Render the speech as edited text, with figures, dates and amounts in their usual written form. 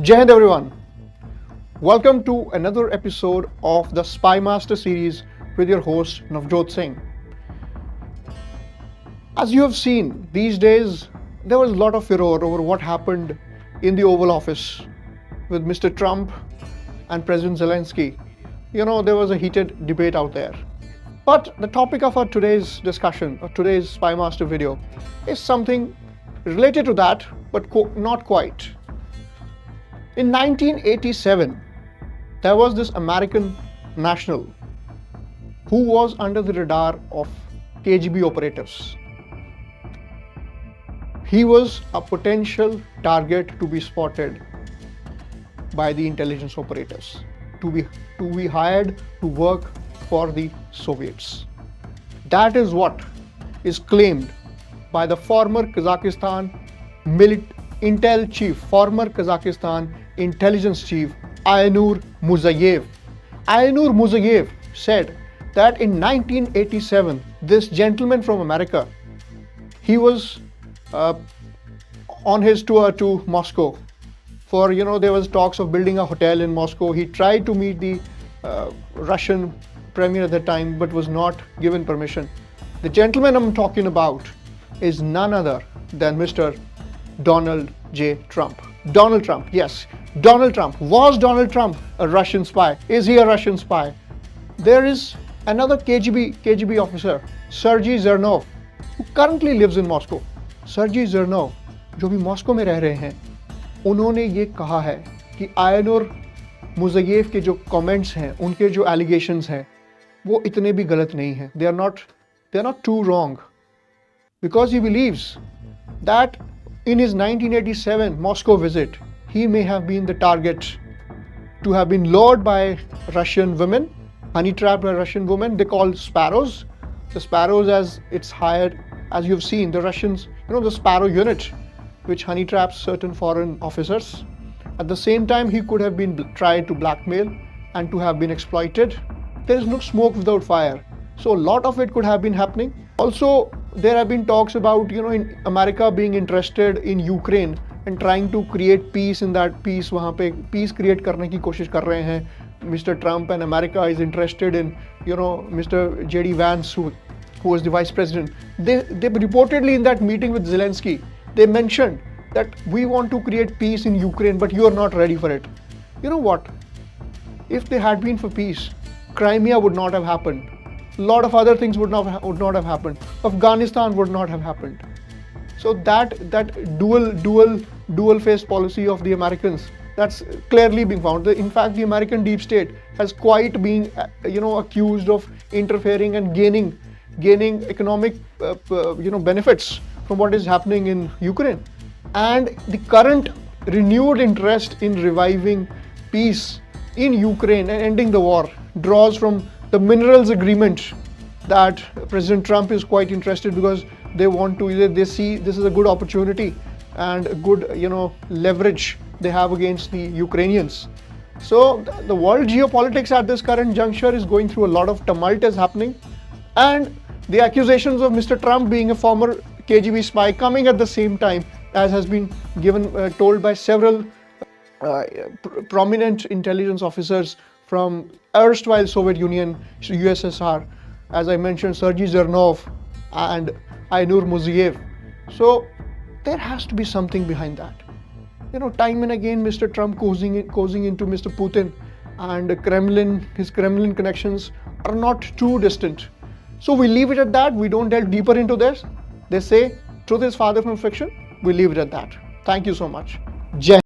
Jai Hind everyone. Welcome to another episode of the Spy Master series with your host Navjot Singh. As you have seen, these days there was a lot of furor over what happened in the Oval Office with Mr. Trump and President Zelensky. There was a heated debate out there. But the topic of our today's discussion, or today's Spy Master video, is something related to that, but not quite. In 1987, there was this American national who was under the radar of KGB operatives. He was a potential target to be spotted by the intelligence operatives, to be hired to work for the Soviets. That is what is claimed by the former Kazakhstan intel chief, former Kazakhstan intelligence chief, Aynur Muzayev. Aynur Muzayev said that in 1987, this gentleman from America, he was on his tour to Moscow. There was talks of building a hotel in Moscow. He tried to meet the Russian premier at the time, but was not given permission. The gentleman I'm talking about is none other than Mr. Donald J. Trump. Donald Trump, yes. Donald Trump. Was Donald Trump a Russian spy? Is he a Russian spy? There is another KGB officer, Sergei Zernov, who currently lives in Moscow. Sergei Zernov, जो भी Moscow में रह रहे हैं, उन्होंने ये कहा है कि आयनूर मुज़येव के जो कमेंट्स हैं, उनके जो एलिगेशंस हैं, वो इतने भी गलत नहीं हैं. They are not too wrong, because he believes that in his 1987 Moscow visit, he may have been the target to have been lured by Russian women, honey-trapped by Russian women. They call Sparrows. The Sparrows, as it's hired, as you've seen, the Russians, the Sparrow unit, which honey-traps certain foreign officers. At the same time, he could have been tried to blackmail and to have been exploited. There is no smoke without fire. So a lot of it could have been happening. Also, there have been talks about, in America being interested in Ukraine and trying to create peace in that peace. वहाँ पे peace create करने की कोशिश कर रहे हैं. Mr. Trump and America is interested in, Mr. J.D. Vance, who was the vice president. They reportedly in that meeting with Zelensky, they mentioned that we want to create peace in Ukraine, but you are not ready for it. You know what? If they had been for peace, Crimea would not have happened. A lot of other things would not have happened. Afghanistan would not have happened. So that dual-faced policy of the Americans, that's clearly being found. In fact, the American deep state has quite been, accused of interfering and gaining economic, benefits from what is happening in Ukraine. And the current renewed interest in reviving peace in Ukraine and ending the war draws from the minerals agreement that President Trump is quite interested, because they see this is a good opportunity and a good leverage they have against the Ukrainians. So the world geopolitics at this current juncture is going through a lot of tumult is happening, and the accusations of Mr. Trump being a former KGB spy coming at the same time, as has been told by several prominent intelligence officers from erstwhile Soviet Union, USSR, as I mentioned, Sergei Zernov and Aynur Muzayev. So there has to be something behind that. Time and again, Mr. Trump cozying into Mr. Putin, and his Kremlin connections are not too distant. So we leave it at that. We don't delve deeper into this. They say truth is farther from fiction. We leave it at that. Thank you so much. Jai